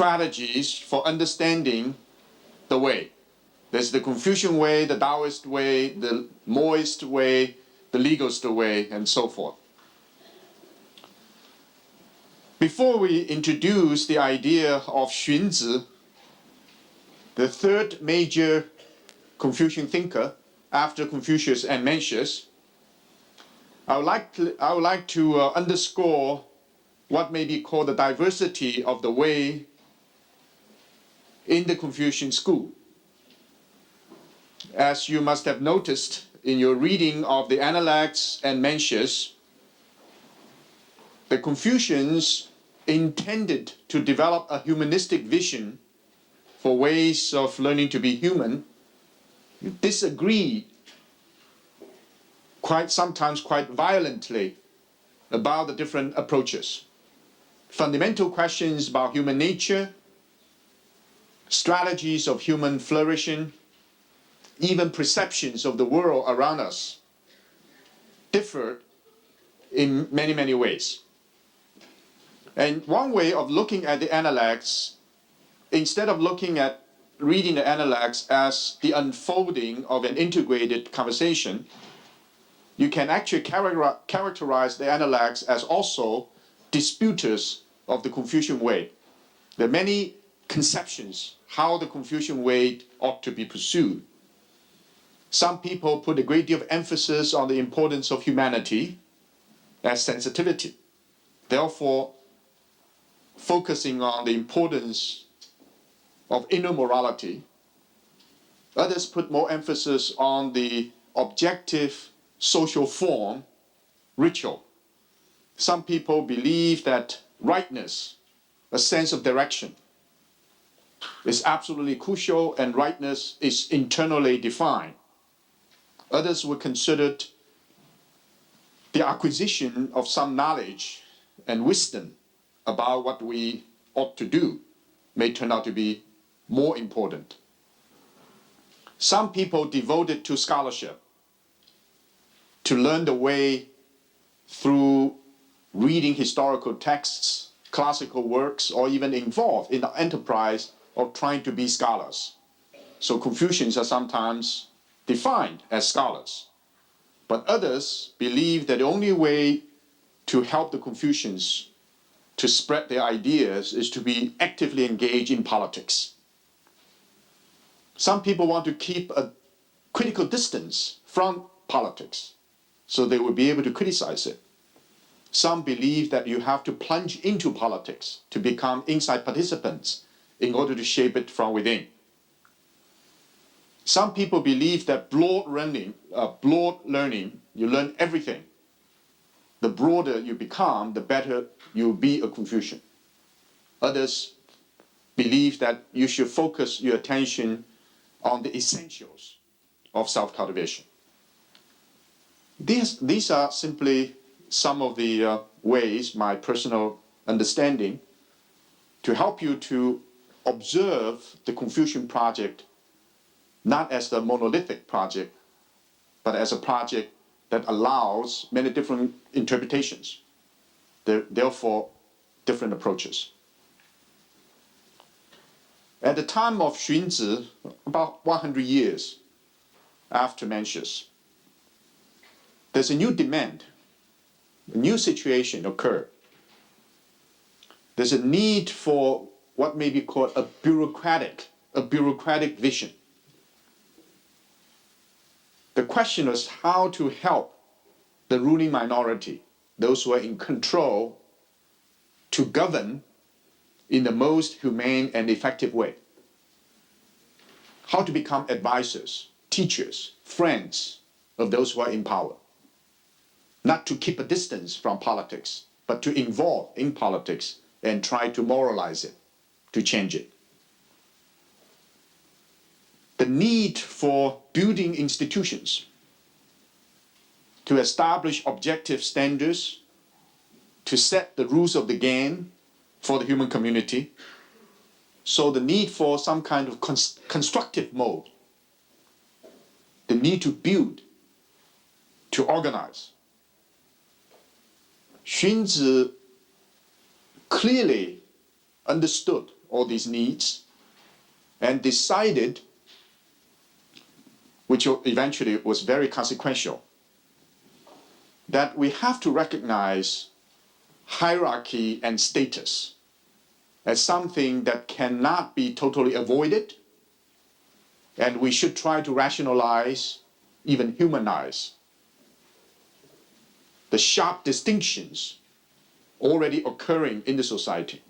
strategies for understanding the way. There's the Confucian way, the Taoist way, the Moist way, the legalist way, and so forth. Before we introduce the idea of Xunzi, the third major Confucian thinker after Confucius and Mencius, I would like to underscore what may be called the diversity of the way in the Confucian school. As you must have noticed in your reading of the Analects and Mencius, the Confucians intended to develop a humanistic vision for ways of learning to be human, disagreed sometimes quite violently about the different approaches. Fundamental questions about human nature, strategies of human flourishing, even perceptions of the world around us differed in many, many ways. And one way of looking at the Analects, instead of reading the Analects as the unfolding of an integrated conversation, you can actually characterize the Analects as also disputers of the Confucian way. There are many conceptions how the Confucian way ought to be pursued. Some people put a great deal of emphasis on the importance of humanity as sensitivity, therefore focusing on the importance of inner morality. Others put more emphasis on the objective social form, ritual. Some people believe that rightness, a sense of direction, is absolutely crucial, and rightness is internally defined. Others would consider the acquisition of some knowledge and wisdom about what we ought to do may turn out to be more important. Some people devoted to scholarship, to learn the way through reading historical texts, classical works, or even involved in the enterprise of trying to be scholars. So Confucians are sometimes defined as scholars. But others believe that the only way to help the Confucians to spread their ideas is to be actively engaged in politics. Some people want to keep a critical distance from politics, so they will be able to criticize it. Some believe that you have to plunge into politics to become inside participants in order to shape it from within. Some people believe that broad learning, you learn everything. The broader you become, the better you'll be a Confucian. Others believe that you should focus your attention on the essentials of self-cultivation. These are simply some of the ways, my personal understanding, to help you to observe the Confucian project not as the monolithic project, but as a project that allows many different interpretations, therefore different approaches. At the time of Xunzi, about 100 years after Mencius, there's a new demand, a new situation occurred. There's a need for what may be called a bureaucratic vision. The question is how to help the ruling minority, those who are in control, to govern in the most humane and effective way. How to become advisors, teachers, friends of those who are in power. Not to keep a distance from politics, but to involve in politics and try to moralize it, to change it. The need for building institutions, to establish objective standards, to set the rules of the game for the human community. So the need for some kind of constructive mode, the need to build, to organize. Xunzi clearly understood all these needs and decided, which eventually was very consequential, that we have to recognize hierarchy and status as something that cannot be totally avoided, and we should try to rationalize, even humanize, the sharp distinctions already occurring in the society.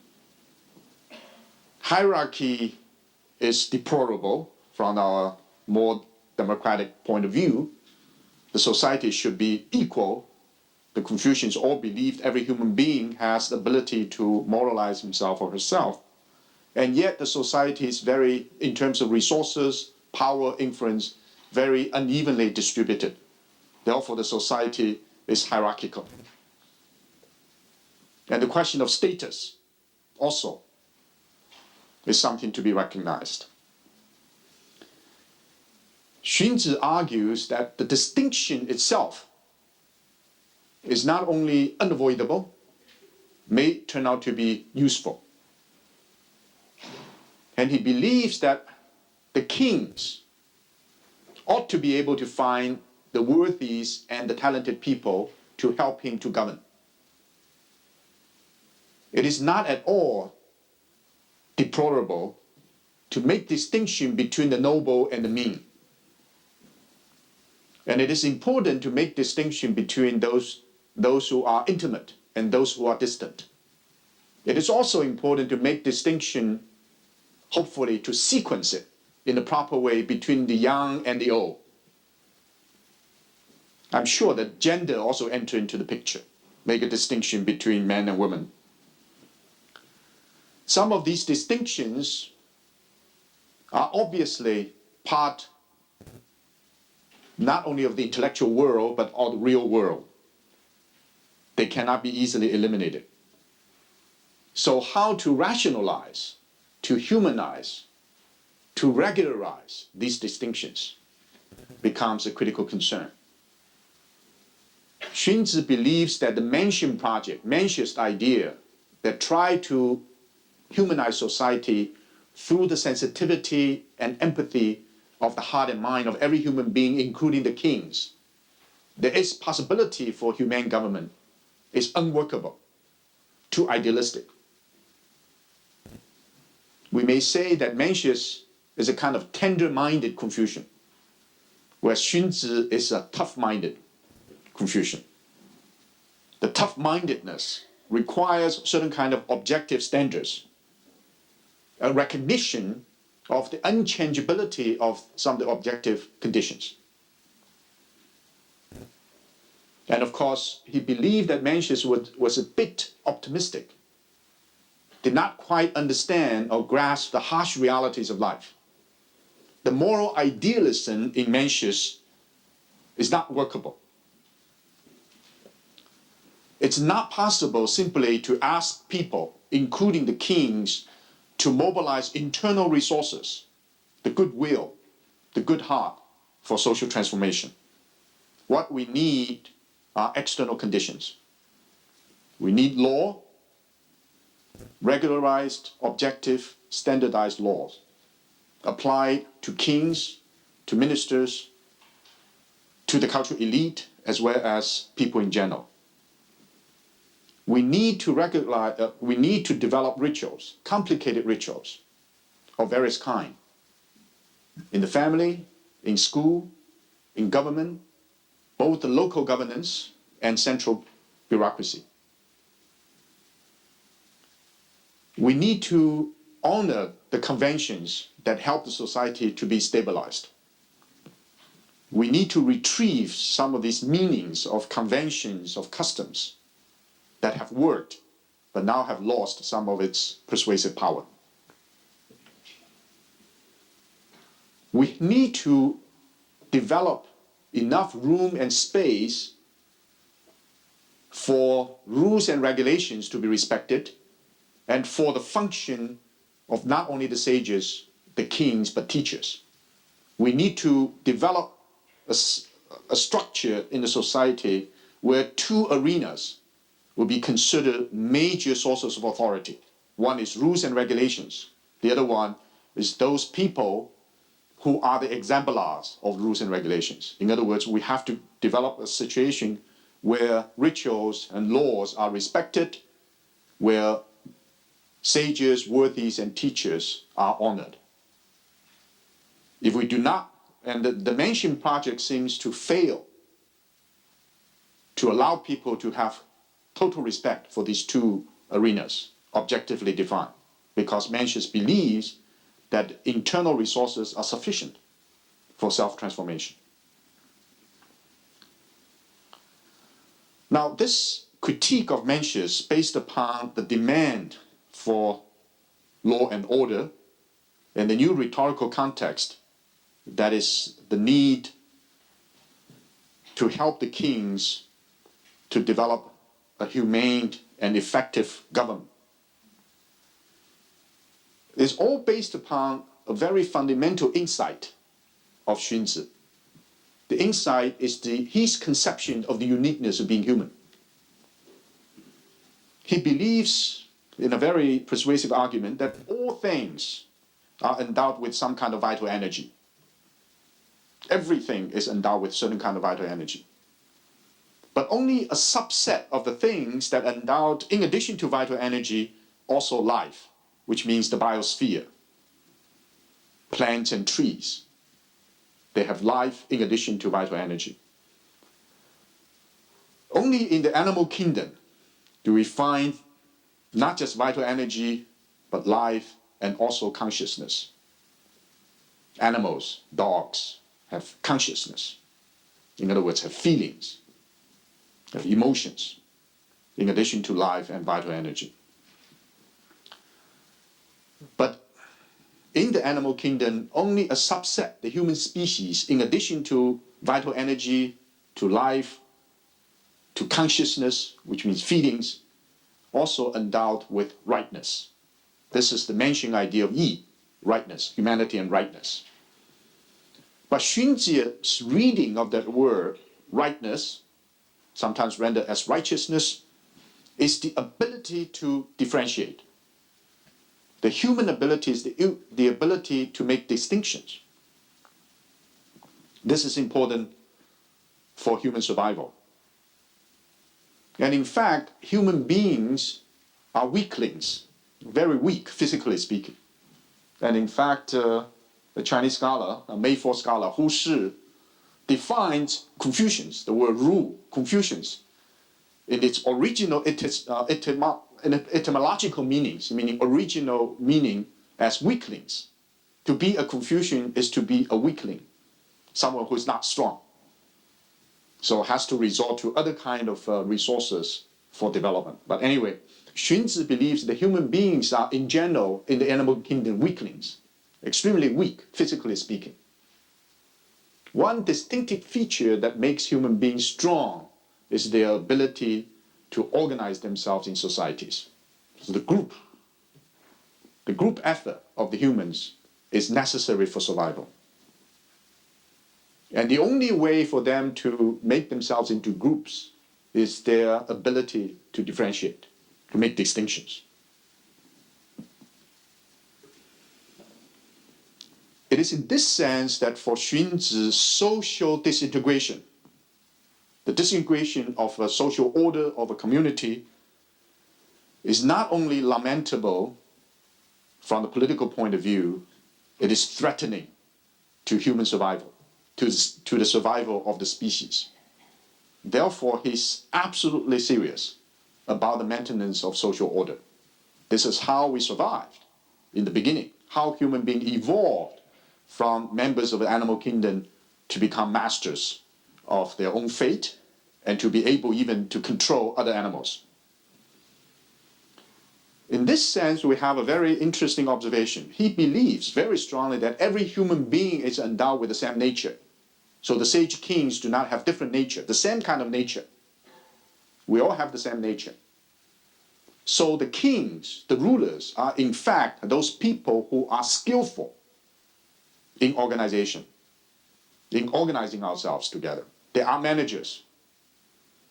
Hierarchy is deplorable from our more democratic point of view. The society should be equal. The Confucians all believed every human being has the ability to moralize himself or herself. And yet the society is very, in terms of resources, power, influence, very unevenly distributed. Therefore, the society is hierarchical. And the question of status also is something to be recognized. Xunzi argues that the distinction itself is not only unavoidable, may turn out to be useful. And he believes that the kings ought to be able to find the worthies and the talented people to help him to govern. It is not at all deplorable to make distinction between the noble and the mean. And it is important to make distinction between those who are intimate and those who are distant. It is also important to make distinction, hopefully to sequence it in the proper way between the young and the old. I'm sure that gender also enters into the picture, make a distinction between men and women. Some of these distinctions are obviously part not only of the intellectual world, but of the real world. They cannot be easily eliminated. So how to rationalize, to humanize, to regularize these distinctions becomes a critical concern. Xunzi believes that the Mencius project, Mencius idea that tried to humanize society through the sensitivity and empathy of the heart and mind of every human being, including the kings, there is possibility for humane government, is unworkable, too idealistic. We may say that Mencius is a kind of tender-minded Confucian, whereas Xunzi is a tough-minded Confucian. The tough-mindedness requires certain kind of objective standards, a recognition of the unchangeability of some of the objective conditions. And of course, he believed that Mencius was a bit optimistic, did not quite understand or grasp the harsh realities of life. The moral idealism in Mencius is not workable. It's not possible simply to ask people, including the kings, to mobilize internal resources, the goodwill, the good heart for social transformation. What we need are external conditions. We need law, regularized, objective, standardized laws, applied to kings, to ministers, to the cultural elite, as well as people in general. We need to develop rituals, complicated rituals of various kinds, in the family, in school, in government, both the local governance and central bureaucracy. We need to honor the conventions that help the society to be stabilized. We need to retrieve some of these meanings of conventions, of customs that have worked, but now have lost some of its persuasive power. We need to develop enough room and space for rules and regulations to be respected, and for the function of not only the sages, the kings, but teachers. We need to develop a structure in the society where two arenas will be considered major sources of authority. One is rules and regulations, The other one is those people who are the exemplars of rules and regulations. In other words, we have to develop a situation where rituals and laws are respected, where sages, worthies, and teachers are honored. If we do not, and the Mention project seems to fail to allow people to have total respect for these two arenas, objectively defined, because Mencius believes that internal resources are sufficient for self-transformation. Now, this critique of Mencius, based upon the demand for law and order and the new rhetorical context, that is the need to help the kings to develop a humane and effective government, is all based upon a very fundamental insight of Xunzi. The insight is his conception of the uniqueness of being human. He believes, in a very persuasive argument, that all things are endowed with some kind of vital energy. Everything is endowed with certain kind of vital energy. But only a subset of the things that are endowed, in addition to vital energy, also life, which means the biosphere, plants and trees. They have life in addition to vital energy. Only in the animal kingdom do we find not just vital energy, but life and also consciousness. Animals, dogs, have consciousness. In other words, have feelings, have emotions, in addition to life and vital energy. But in the animal kingdom, only a subset, the human species, in addition to vital energy, to life, to consciousness, which means feelings, also endowed with rightness. This is the Mention idea of Yi, rightness, humanity and rightness. But Xunzi's reading of that word, rightness, sometimes rendered as righteousness, is the ability to differentiate. The human ability is the ability to make distinctions. This is important for human survival. And in fact, human beings are weaklings, very weak, physically speaking. And in fact, the Chinese scholar, a Mayford scholar, Hu Shi, defines Confucius, the word rule, Confucius, in its original etymological meanings, meaning original meaning as weaklings. To be a Confucian is to be a weakling, someone who is not strong. So has to resort to other kind of resources for development. But anyway, Xunzi believes that human beings are in general in the animal kingdom weaklings, extremely weak, physically speaking. One distinctive feature that makes human beings strong is their ability to organize themselves in societies. So the group effort of the humans is necessary for survival. And the only way for them to make themselves into groups is their ability to differentiate, to make distinctions. It is in this sense that for Xunzi, social disintegration, the disintegration of a social order of a community, is not only lamentable from the political point of view, it is threatening to human survival, to the survival of the species. Therefore, he's absolutely serious about the maintenance of social order. This is how we survived in the beginning, how human beings evolved from members of the animal kingdom to become masters of their own fate and to be able even to control other animals. In this sense, we have a very interesting observation. He believes very strongly that every human being is endowed with the same nature. So the sage kings do not have different nature, the same kind of nature. We all have the same nature. So the kings, the rulers, are in fact those people who are skillful in organization, in organizing ourselves together. They are managers.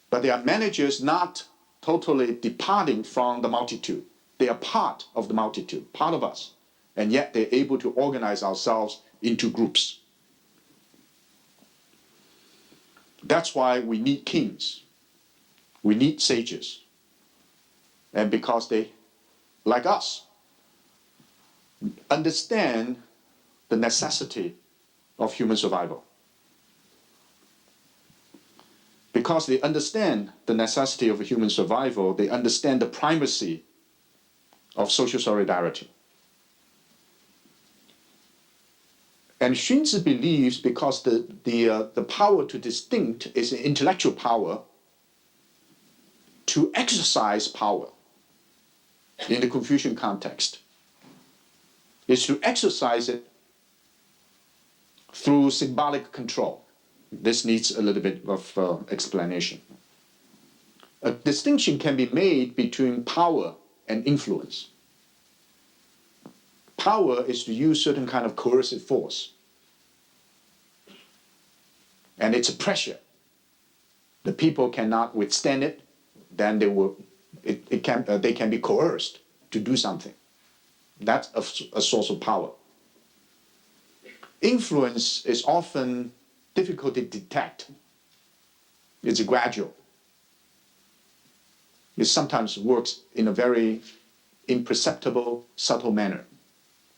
But they are managers not totally departing from the multitude. They are part of the multitude, part of us. and yet they're able to organize ourselves into groups. That's why we need kings. We need sages. And because they, like us, understand the necessity of human survival. Because they understand the necessity of human survival, they understand the primacy of social solidarity. And Xunzi believes because the power to distinct is an intellectual power, to exercise power in the Confucian context is to exercise it through symbolic control. This needs a little bit of explanation. A distinction can be made between power and influence. Power is to use certain kind of coercive force. And it's a pressure. The people cannot withstand it, then they can be coerced to do something. That's a source of power. Influence is often difficult to detect. It's gradual. It sometimes works in a very imperceptible, subtle manner.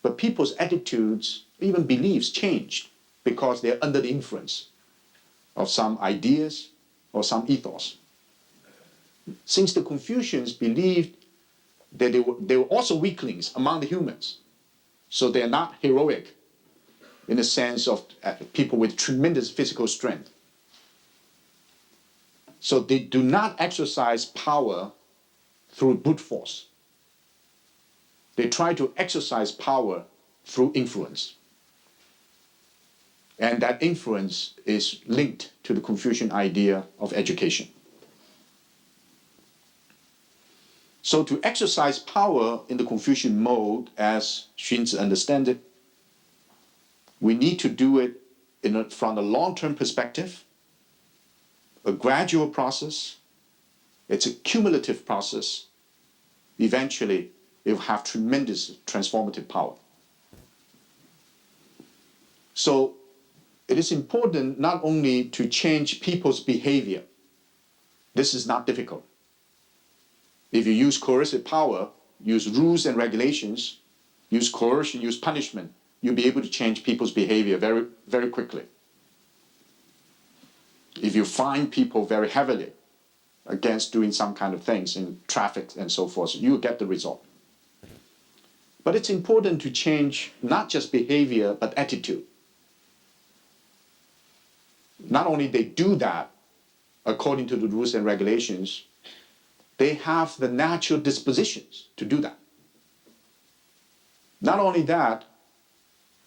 But people's attitudes, even beliefs, change because they're under the influence of some ideas or some ethos. Since the Confucians believed that they were also weaklings among the humans, so they're not heroic in the sense of people with tremendous physical strength. So they do not exercise power through brute force. They try to exercise power through influence. And that influence is linked to the Confucian idea of education. So to exercise power in the Confucian mode, as Xunzi understands it, we need to do it from a long-term perspective, a gradual process. It's a cumulative process. Eventually, it will have tremendous transformative power. So it is important not only to change people's behavior. This is not difficult. If you use coercive power, use rules and regulations, use coercion, use punishment, you'll be able to change people's behavior very, very quickly. If you fine people very heavily against doing some kind of things in traffic and so forth, you will get the result. But it's important to change not just behavior, but attitude. Not only they do that according to the rules and regulations, they have the natural dispositions to do that. Not only that,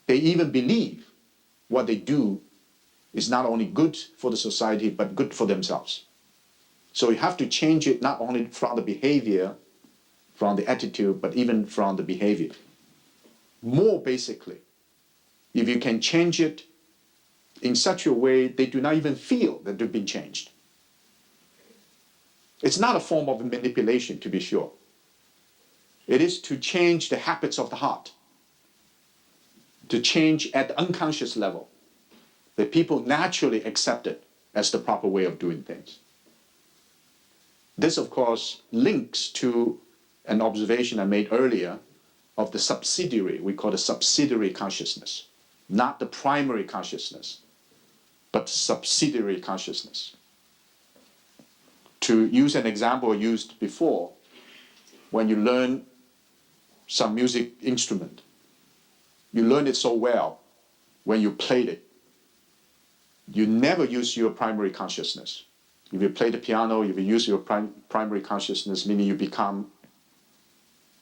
they even believe what they do is not only good for the society, but good for themselves. So you have to change it not only from the behavior, from the attitude, but even from the behavior. More basically, if you can change it in such a way they do not even feel that they've been changed. It's not a form of manipulation, to be sure. It is to change the habits of the heart, to change at the unconscious level, that people naturally accept it as the proper way of doing things. This, of course, links to an observation I made earlier of the subsidiary, we call it subsidiary consciousness, not the primary consciousness, but subsidiary consciousness. To use an example used before, when you learn some music instrument, you learn it so well when you played it. You never use your primary consciousness. If you play the piano, if you use your primary consciousness, meaning you become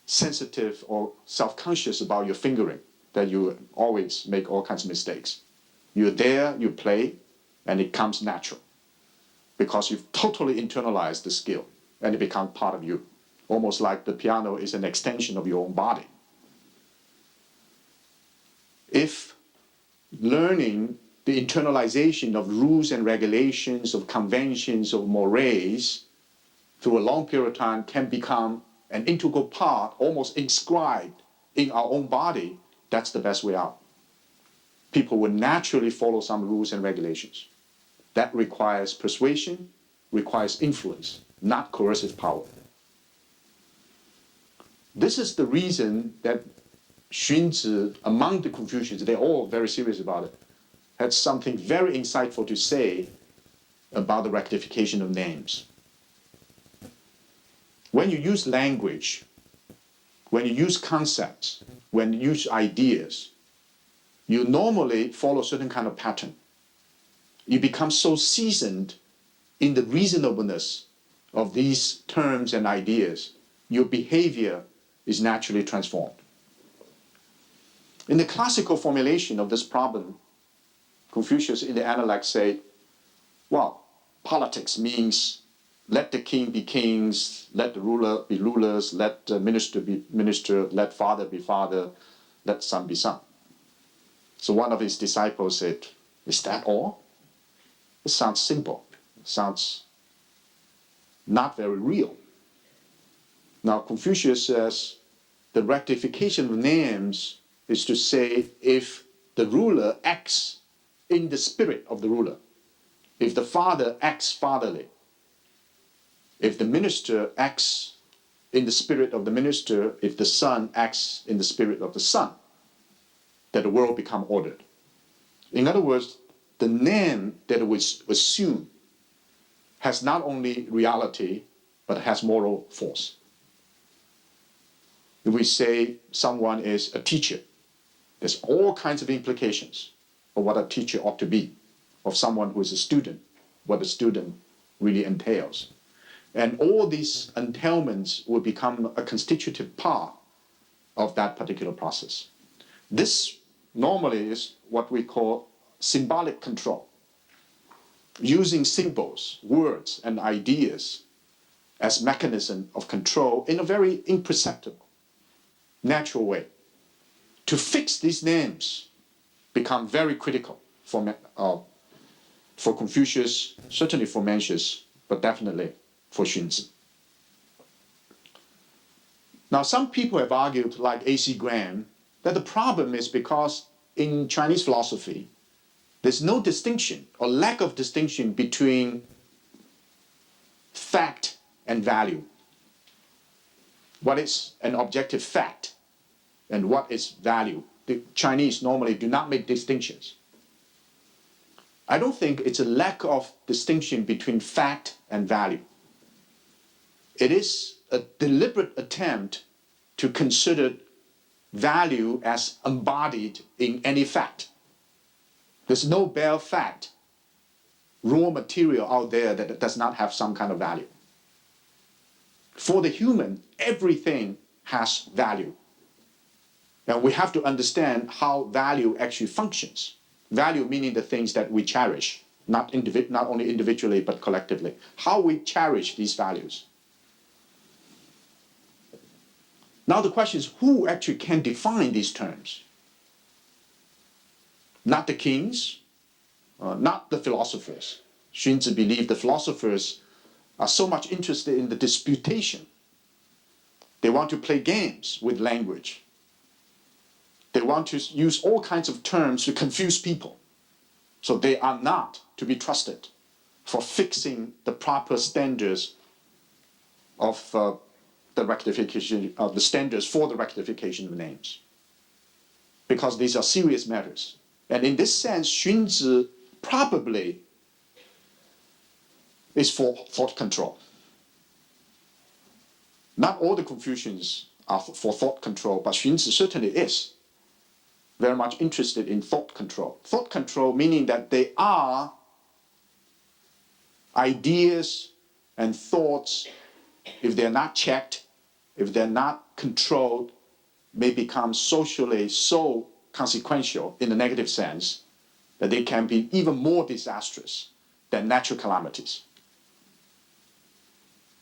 sensitive or self-conscious about your fingering, that you always make all kinds of mistakes. You're there, you play, and it comes natural because you've totally internalized the skill and it becomes part of you, almost like the piano is an extension of your own body. If learning the internalization of rules and regulations, of conventions, of mores through a long period of time can become an integral part, almost inscribed in our own body, that's the best way out. People will naturally follow some rules and regulations. That requires persuasion, requires influence, not coercive power. This is the reason that Xunzi, among the Confucians, they're all very serious about it, had something very insightful to say about the rectification of names. When you use language, when you use concepts, when you use ideas, you normally follow a certain kind of pattern. You become so seasoned in the reasonableness of these terms and ideas, your behavior is naturally transformed. In the classical formulation of this problem, Confucius in the Analects say, well, politics means let the king be kings, let the ruler be rulers, let the minister be minister, let father be father, let son be son. So one of his disciples said, is that all? It sounds simple. It sounds not very real. Now Confucius says the rectification of names is to say if the ruler acts in the spirit of the ruler, if the father acts fatherly, if the minister acts in the spirit of the minister, if the son acts in the spirit of the son, that the world become ordered. In other words, the name that we assume has not only reality, but has moral force. If we say someone is a teacher, there's all kinds of implications of what a teacher ought to be, of someone who is a student, what a student really entails. And all these entailments will become a constitutive part of that particular process. This normally is what we call symbolic control, using symbols, words, and ideas as mechanism of control in a very imperceptible, natural way. To fix these names become very critical for Confucius, certainly for Mencius, but definitely for Xunzi. Now, some people have argued, like A.C. Graham, that the problem is because in Chinese philosophy, there's no distinction or lack of distinction between fact and value. What is an objective fact and what is value? The Chinese normally do not make distinctions. I don't think it's a lack of distinction between fact and value. It is a deliberate attempt to consider value as embodied in any fact. There's no bare fact, raw material out there that does not have some kind of value. For the human, everything has value. And we have to understand how value actually functions. Value meaning the things that we cherish, not only individually, but collectively. How we cherish these values. Now the question is, who actually can define these terms? Not the kings, not the philosophers. Xunzi believed the philosophers are so much interested in the disputation. They want to play games with language. They want to use all kinds of terms to confuse people. So they are not to be trusted for fixing the proper standards of the rectification of the standards for the rectification of names. Because these are serious matters. And in this sense, Xunzi probably is for thought control. Not all the Confucians are for thought control, but Xunzi certainly is very much interested in thought control. Thought control meaning that they are ideas and thoughts, if they're not checked, if they're not controlled, may become socially so consequential in the negative sense that they can be even more disastrous than natural calamities.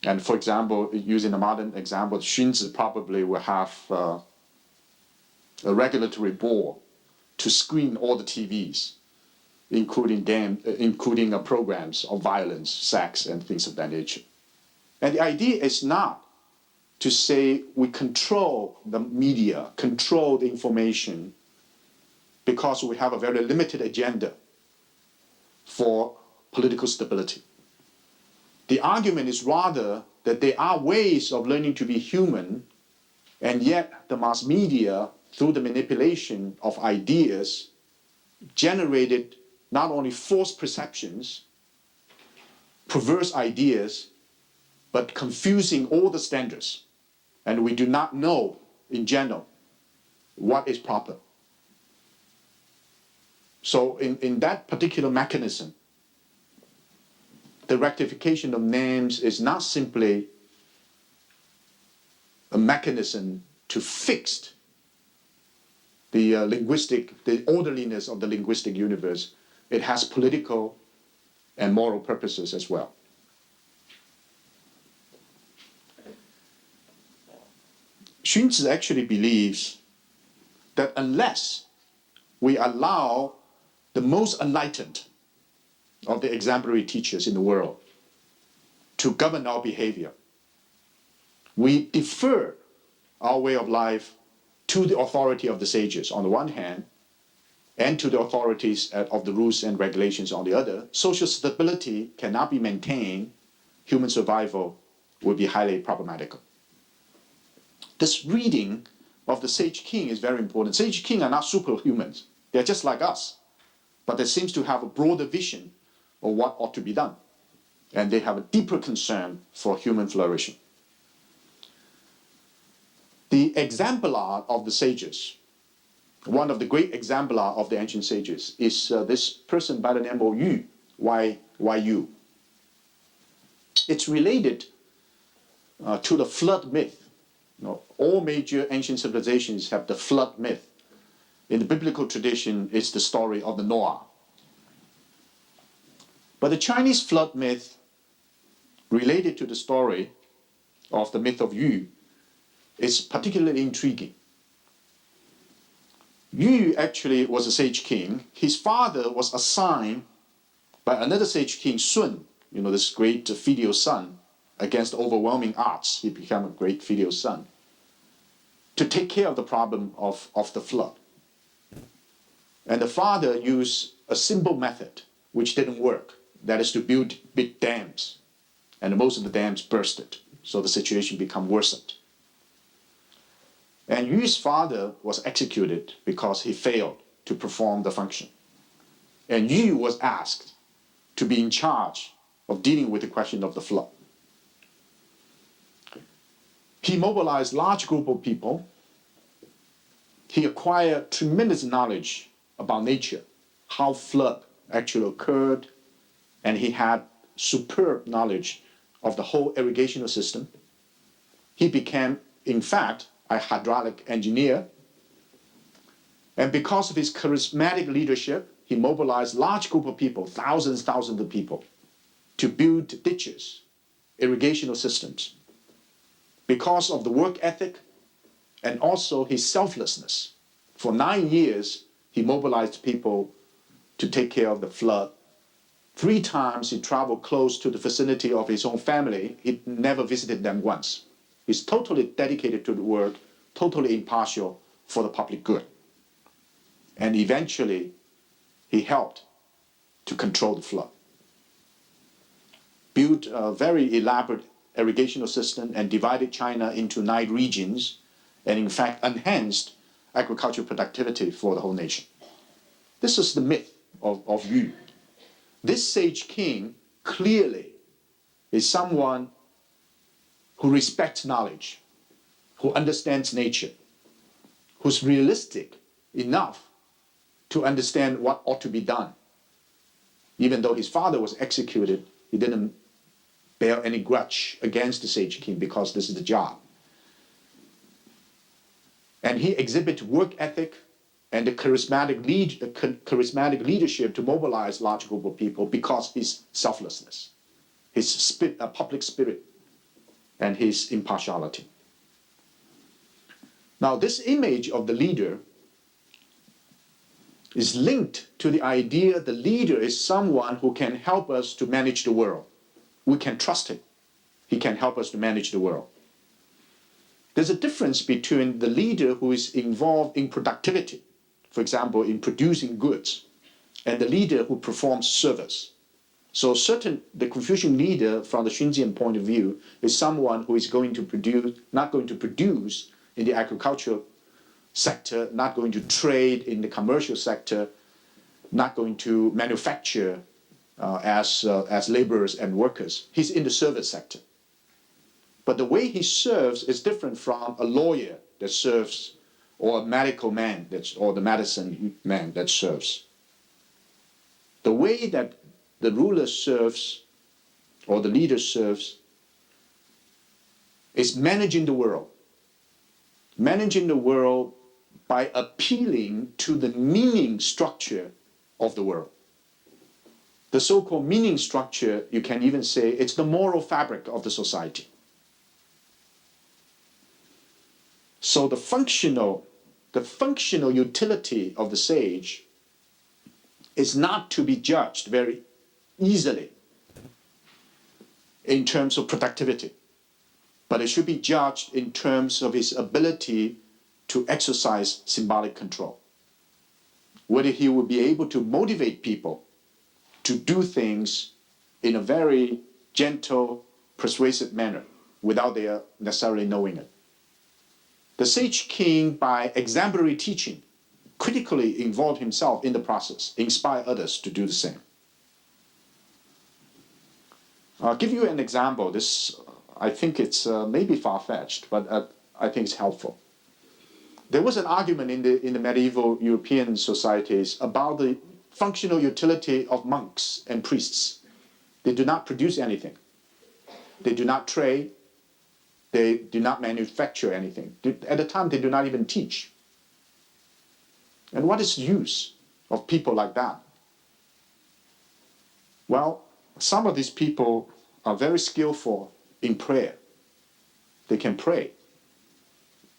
And for example, using a modern example, Xunzi probably will have a regulatory board to screen all the TVs, including programs of violence, sex, and things of that nature. And the idea is not to say we control the media, control the information, because we have a very limited agenda for political stability. The argument is rather that there are ways of learning to be human, and yet the mass media, through the manipulation of ideas, generated not only false perceptions, perverse ideas, but confusing all the standards. And we do not know, in general, what is proper. So in that particular mechanism, the rectification of names is not simply a mechanism to fix the the orderliness of the linguistic universe. It has political and moral purposes as well. Xunzi actually believes that unless we allow the most enlightened of the exemplary teachers in the world to govern our behavior, we defer our way of life to the authority of the sages on the one hand, and to the authorities of the rules and regulations on the other. Social stability cannot be maintained. Human survival will be highly problematical. This reading of the Sage King is very important. Sage King are not superhumans. They're just like us. But they seem to have a broader vision of what ought to be done. And they have a deeper concern for human flourishing. The exemplar of the sages, one of the great exemplar of the ancient sages, is this person by the name of Yu. It's related to the flood myth. You know, all major ancient civilizations have the flood myth. In the biblical tradition, it's the story of the Noah. But the Chinese flood myth, related to the story of the myth of Yu, is particularly intriguing. Yu actually was a sage king. His father was assigned by another sage king, Sun, this great filial son, against overwhelming odds. He became a great filial son, to take care of the problem of the flood. And the father used a simple method which didn't work. That is to build big dams. And most of the dams bursted. So the situation became worsened. And Yu's father was executed because he failed to perform the function. And Yu was asked to be in charge of dealing with the question of the flood. He mobilized a large group of people. He acquired tremendous knowledge about nature, how flood actually occurred, and he had superb knowledge of the whole irrigational system. He became, in fact, a hydraulic engineer. And because of his charismatic leadership, he mobilized a large group of people, thousands of people, to build ditches, irrigational systems. Because of the work ethic and also his selflessness, for 9 years, he mobilized people to take care of the flood. 3 times he traveled close to the vicinity of his own family. He never visited them once. He's totally dedicated to the work, totally impartial for the public good. And eventually, he helped to control the flood. Built a very elaborate irrigational system and divided China into 9 regions, and in fact enhanced agricultural productivity for the whole nation. This is the myth of Yu. This sage king clearly is someone who respects knowledge, who understands nature, who's realistic enough to understand what ought to be done. Even though his father was executed, he didn't bear any grudge against the sage king because this is the job. And he exhibits work ethic and the charismatic leadership to mobilize a large group of people because of his selflessness, his public spirit, and his impartiality. Now, this image of the leader is linked to the idea the leader is someone who can help us to manage the world. We can trust him. He can help us to manage the world. There's a difference between the leader who is involved in productivity, for example, in producing goods, and the leader who performs service. So the Confucian leader from the Xunzian point of view is someone who is not going to produce in the agricultural sector, not going to trade in the commercial sector, not going to manufacture as laborers and workers. He's in the service sector. But the way he serves is different from a lawyer that serves, or a medical man, or the medicine man that serves. The way that the ruler serves, or the leader serves, is managing the world. Managing the world by appealing to the meaning structure of the world. The so-called meaning structure, you can even say, it's the moral fabric of the society. So the functional utility of the sage is not to be judged very easily in terms of productivity, but it should be judged in terms of his ability to exercise symbolic control. Whether he will be able to motivate people to do things in a very gentle, persuasive manner without their necessarily knowing it. The sage king, by exemplary teaching, critically involved himself in the process, inspire others to do the same. I'll give you an example. This, I think it's maybe far-fetched, but I think it's helpful. There was an argument in the medieval European societies about the functional utility of monks and priests. They do not produce anything. They do not trade. They do not manufacture anything. At the time, they do not even teach. And what is the use of people like that? Well, some of these people are very skillful in prayer. They can pray.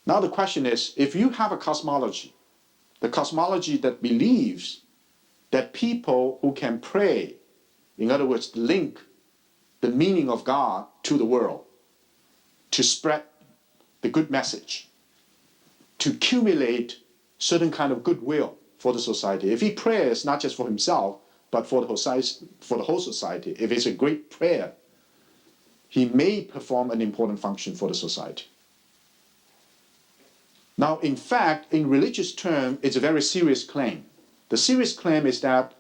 Now the question is, if you have a cosmology, the cosmology that believes that people who can pray, in other words, link the meaning of God to the world, to spread the good message, to accumulate certain kind of goodwill for the society. If he prays not just for himself, but for the whole society, if it's a great prayer, he may perform an important function for the society. Now, in fact, in religious terms, it's a very serious claim. The serious claim is that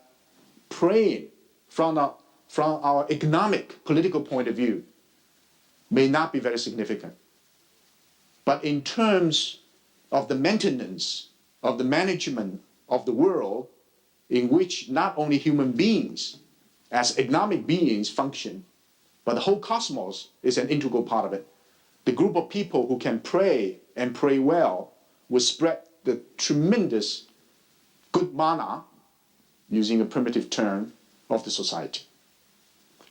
praying from our economic, political point of view may not be very significant. But in terms of the maintenance, of the management of the world, in which not only human beings as economic beings function, but the whole cosmos is an integral part of it. The group of people who can pray and pray well will spread the tremendous good mana, using a primitive term, of the society.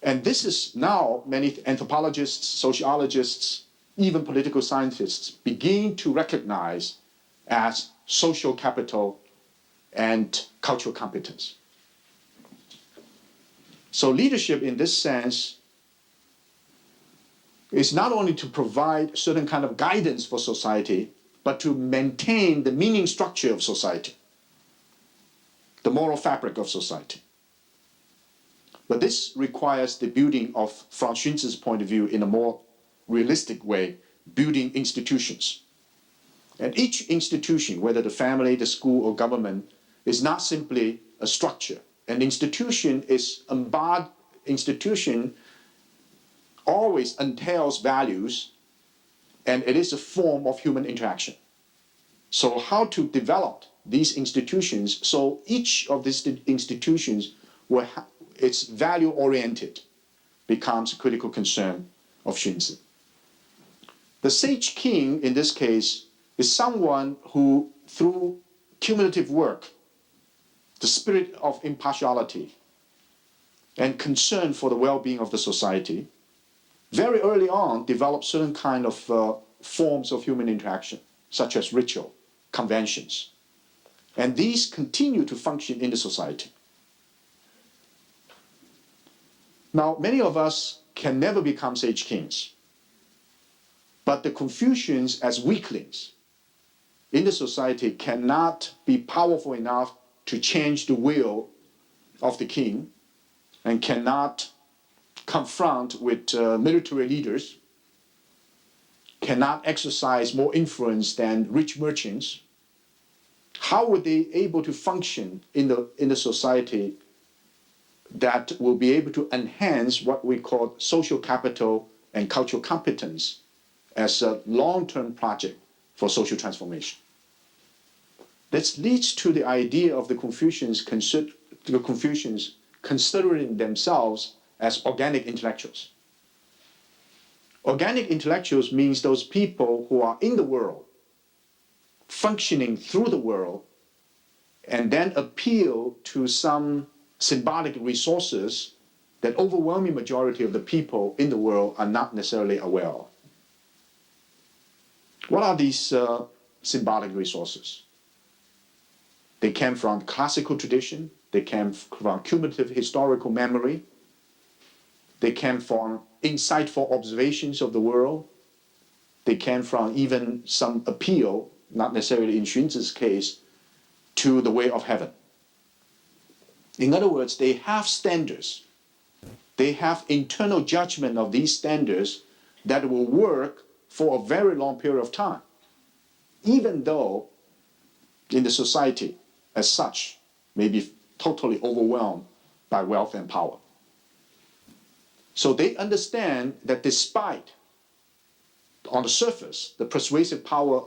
And this is now many anthropologists, sociologists, even political scientists begin to recognize as social capital and cultural competence. So leadership in this sense is not only to provide certain kind of guidance for society, but to maintain the meaning structure of society, the moral fabric of society. But this requires the building of, from Xunzi's point of view, in a more realistic way, building institutions. And each institution, whether the family, the school, or government, is not simply a structure. An institution always entails values, and it is a form of human interaction. So how to develop these institutions so each of these institutions it's value-oriented becomes a critical concern of Xunzi. The sage king, in this case, is someone who, through cumulative work, the spirit of impartiality, and concern for the well-being of the society, very early on developed certain kind of forms of human interaction, such as ritual, conventions. And these continue to function in the society. Now, many of us can never become sage kings. But But the Confucians, as weaklings in the society, cannot be powerful enough to change the will of the king and cannot confront with military leaders, cannot exercise more influence than rich merchants. How would they able to function in the society that will be able to enhance what we call social capital and cultural competence as a long-term project for social transformation? This leads to the idea of the Confucians considering themselves as organic intellectuals. Organic intellectuals means those people who are in the world, functioning through the world, and then appeal to some symbolic resources that overwhelming majority of the people in the world are not necessarily aware of. What are these symbolic resources? They came from classical tradition, they came from cumulative historical memory, they came from insightful observations of the world, they came from even some appeal, not necessarily in Xunzi's case, to the way of heaven. In other words, they have standards. They have internal judgment of these standards that will work for a very long period of time, even though in the society as such may be totally overwhelmed by wealth and power. So they understand that despite, on the surface, the persuasive power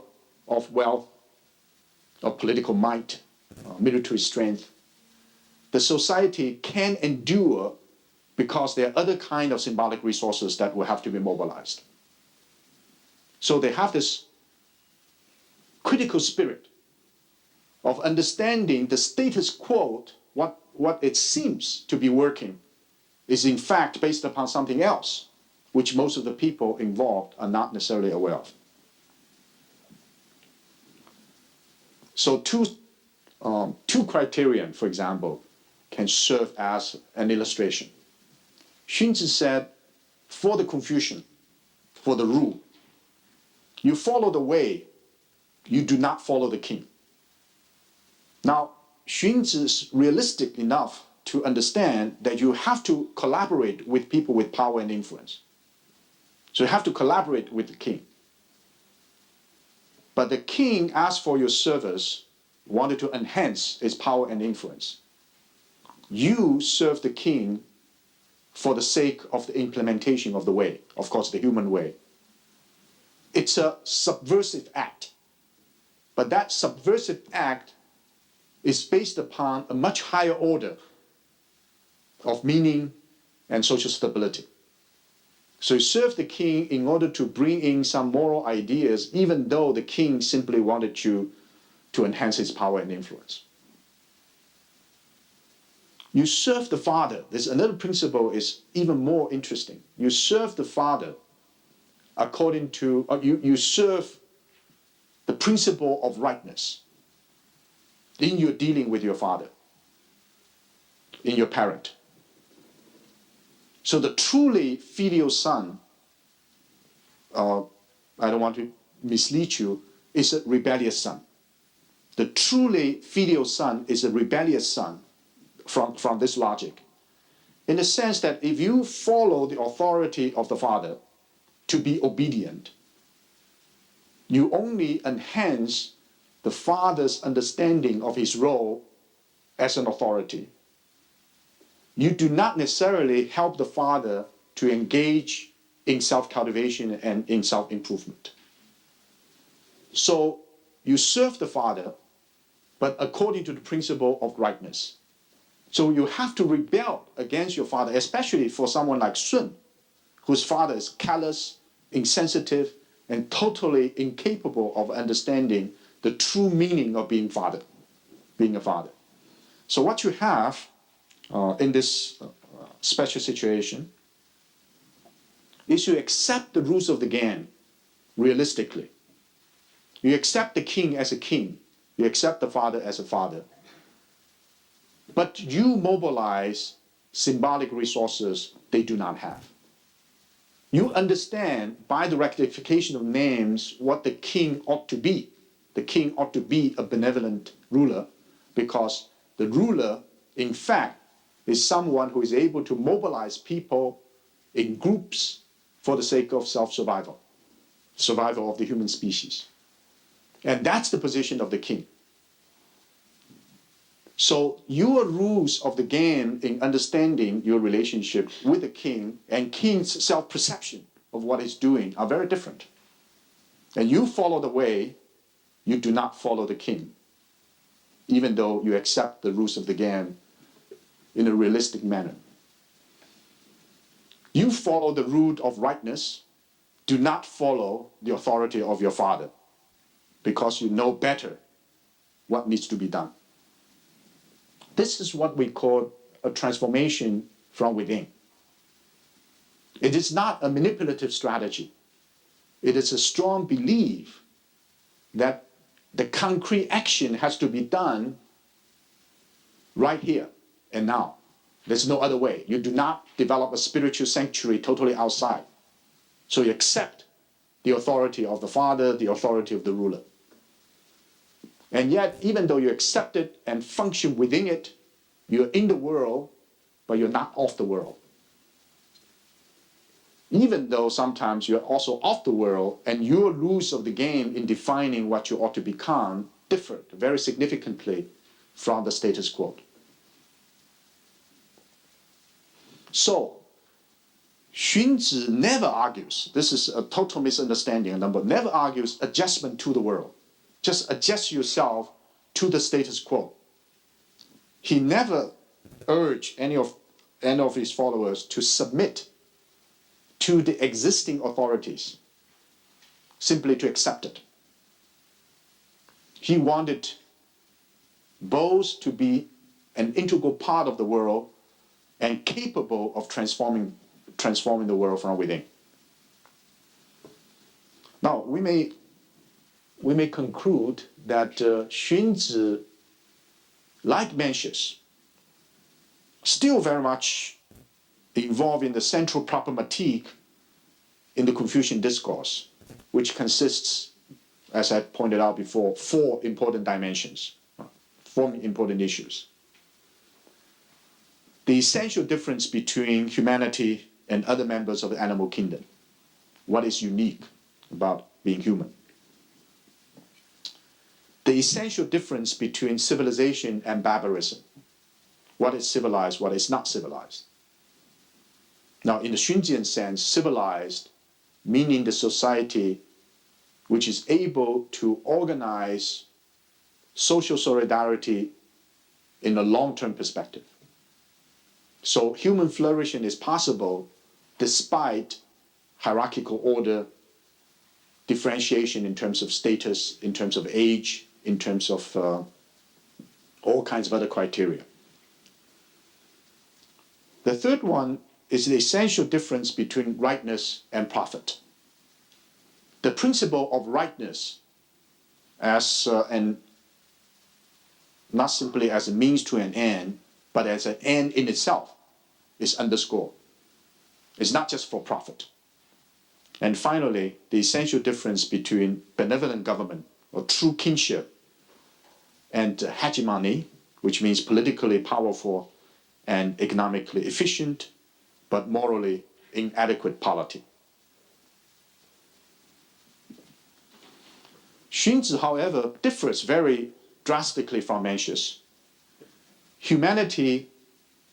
of wealth, of political might, military strength, the society can endure because there are other kind of symbolic resources that will have to be mobilized. So they have this critical spirit of understanding the status quo, what it seems to be working is in fact based upon something else, which most of the people involved are not necessarily aware of. So two criterion, for example, can serve as an illustration. Xunzi said, for the Confucian, for the rule, you follow the way, you do not follow the king. Now, Xunzi is realistic enough to understand that you have to collaborate with people with power and influence. So you have to collaborate with the king. But the king asked for your service, wanted to enhance his power and influence. You serve the king for the sake of the implementation of the way, of course, the human way. It's a subversive act. But that subversive act is based upon a much higher order of meaning and social stability. So you serve the king in order to bring in some moral ideas, even though the king simply wanted you to enhance his power and influence. You serve the father. There's another principle is even more interesting. You serve the father according to, you serve the principle of rightness in your dealing with your father, in your parent. So the truly filial son, I don't want to mislead you, is a rebellious son. The truly filial son is a rebellious son from this logic. In the sense that if you follow the authority of the father to be obedient, you only enhance the father's understanding of his role as an authority. You do not necessarily help the father to engage in self-cultivation and in self-improvement. So you serve the father, but according to the principle of rightness. So you have to rebel against your father, especially for someone like Sun, whose father is callous, insensitive, and totally incapable of understanding the true meaning of being a father. So what you have in this special situation is you accept the rules of the game realistically. You accept the king as a king. You accept the father as a father. But you mobilize symbolic resources they do not have. You understand by the rectification of names what the king ought to be. The king ought to be a benevolent ruler because the ruler, in fact, is someone who is able to mobilize people in groups for the sake of self-survival, survival of the human species. And that's the position of the king. So your rules of the game in understanding your relationship with the king and king's self-perception of what he's doing are very different. And you follow the way, you do not follow the king, even though you accept the rules of the game in a realistic manner. You follow the rule of rightness, do not follow the authority of your father, because you know better what needs to be done. This is what we call a transformation from within. It is not a manipulative strategy. It is a strong belief that the concrete action has to be done right here and now. There's no other way. You do not develop a spiritual sanctuary totally outside. So you accept the authority of the father, the authority of the ruler. And yet, even though you accept it and function within it, you're in the world, but you're not of the world. Even though sometimes you're also of the world, and your rules of the game in defining what you ought to become differ very significantly from the status quo. So, Xunzi never argues, this is a total misunderstanding, never argues adjustment to the world. Just adjust yourself to the status quo. He never urged any of his followers to submit to the existing authorities, simply to accept it. He wanted both to be an integral part of the world and capable of transforming the world from within. Now, we may conclude that Xunzi, like Mencius, still very much involved in the central problematique in the Confucian discourse, which consists, as I pointed out before, four important dimensions, four important issues. The essential difference between humanity and other members of the animal kingdom. What is unique about being human? The essential difference between civilization and barbarism. What is civilized, what is not civilized? Now, in the Xunzian sense, civilized, meaning the society which is able to organize social solidarity in a long-term perspective. So human flourishing is possible despite hierarchical order, differentiation in terms of status, in terms of age, in terms of all kinds of other criteria. The third one is the essential difference between rightness and profit. The principle of rightness as not simply as a means to an end, but as an end in itself is underscored. It's not just for profit. And finally, the essential difference between benevolent government or true kingship and hegemony, which means politically powerful and economically efficient, but morally inadequate polity. Xunzi, however, differs very drastically from Mencius. Humanity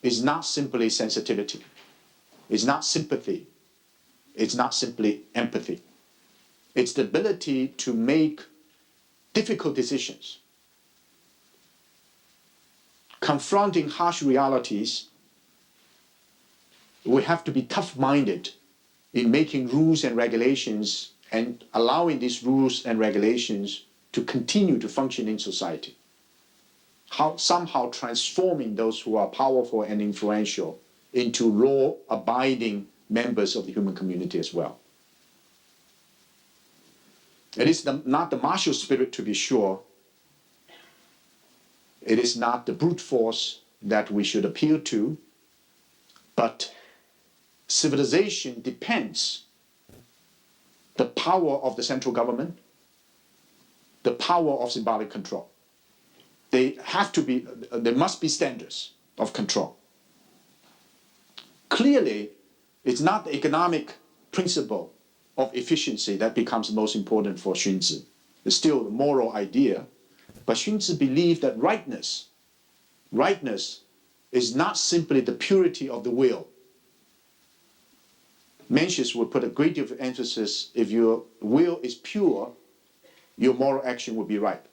is not simply sensitivity, it's not sympathy, it's not simply empathy. It's the ability to make difficult decisions, confronting harsh realities. We have to be tough-minded in making rules and regulations and allowing these rules and regulations to continue to function in society. Somehow transforming those who are powerful and influential into law-abiding members of the human community as well. It is not the martial spirit, to be sure. It is not the brute force that we should appeal to, but civilization depends the power of the central government, the power of symbolic control. There must be standards of control. Clearly, it's not the economic principle of efficiency that becomes most important for Xunzi. It's still a moral idea, but Xunzi believed that rightness is not simply the purity of the will. Mencius would put a great deal of emphasis, if your will is pure, your moral action will be right.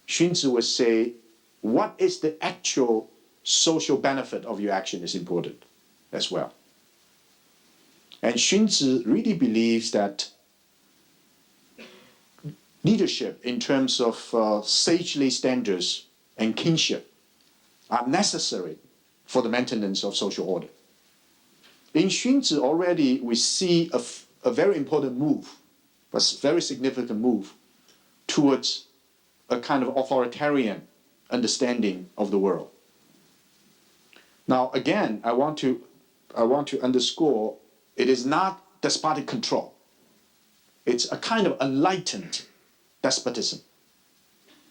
Xunzi would say, what is the actual social benefit of your action is important as well. And Xunzi really believes that leadership in terms of sagely standards and kinship are necessary for the maintenance of social order. In Xunzi already we see a very important move, a very significant move towards a kind of authoritarian understanding of the world. Now again, I want to underscore, it is not despotic control. It's a kind of enlightened despotism.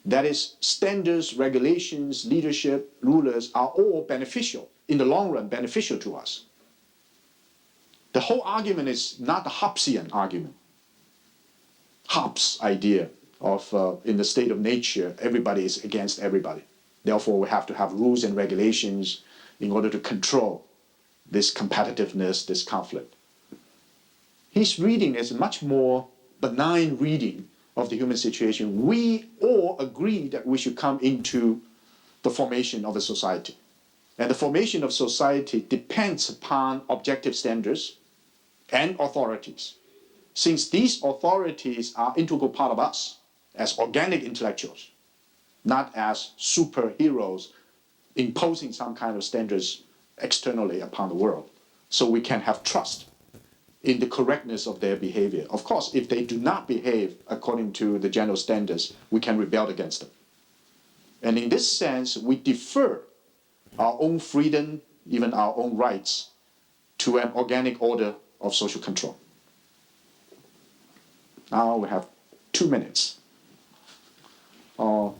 That is, standards, regulations, leadership, rulers are all beneficial, in the long run, beneficial to us. The whole argument is not a Hobbesian argument. Hobbes' idea of in the state of nature, everybody is against everybody. Therefore, we have to have rules and regulations in order to control this competitiveness, this conflict. His reading is a much more benign reading of the human situation. We all agree that we should come into the formation of a society. And the formation of society depends upon objective standards and authorities. Since these authorities are integral part of us as organic intellectuals, not as superheroes imposing some kind of standards externally upon the world, so we can have trust in the correctness of their behavior. Of course, if they do not behave according to the general standards, we can rebel against them. And in this sense, we defer our own freedom, even our own rights, to an organic order of social control. Now we have 2 minutes.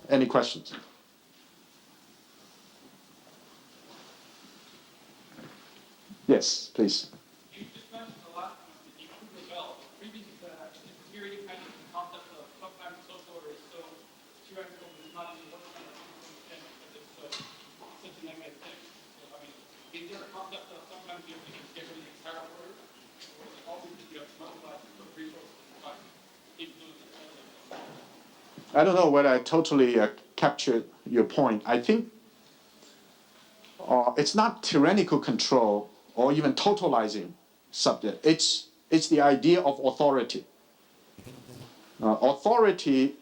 Any questions? Yes, please. You just mentioned the last point that you could rebel. Previous theory kind of the concept of sometimes social order is so tyrannical that it's not even working on because it's such a negative thing. So, I mean, is there a concept of sometimes you have to get rid of the entire order, or is it always you have to multiply the resources by influence? I don't know whether I totally captured your point. I think it's not tyrannical control or even totalizing subject. It's the idea of authority. Authority,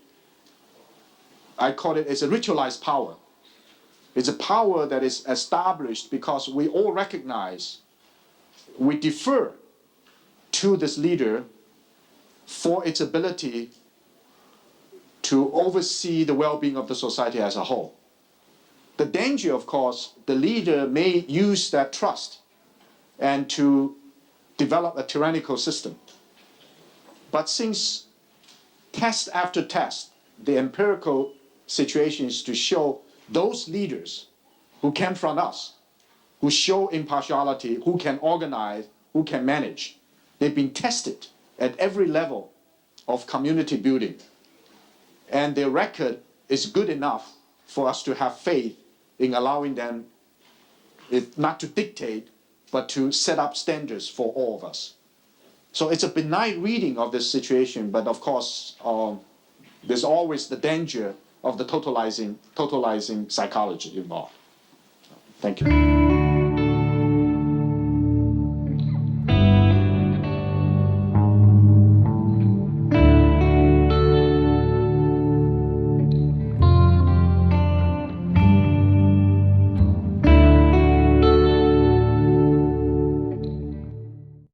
I call it, is a ritualized power. It's a power that is established because we all recognize, we defer to this leader for its ability to oversee the well-being of the society as a whole. The danger, of course, the leader may use that trust and to develop a tyrannical system. But since test after test, the empirical situation is to show those leaders who came from us, who show impartiality, who can organize, who can manage, they've been tested at every level of community building. And their record is good enough for us to have faith in allowing them, if not to dictate, but to set up standards for all of us. So it's a benign reading of this situation, but of course, there's always the danger of the totalizing psychology involved. Thank you.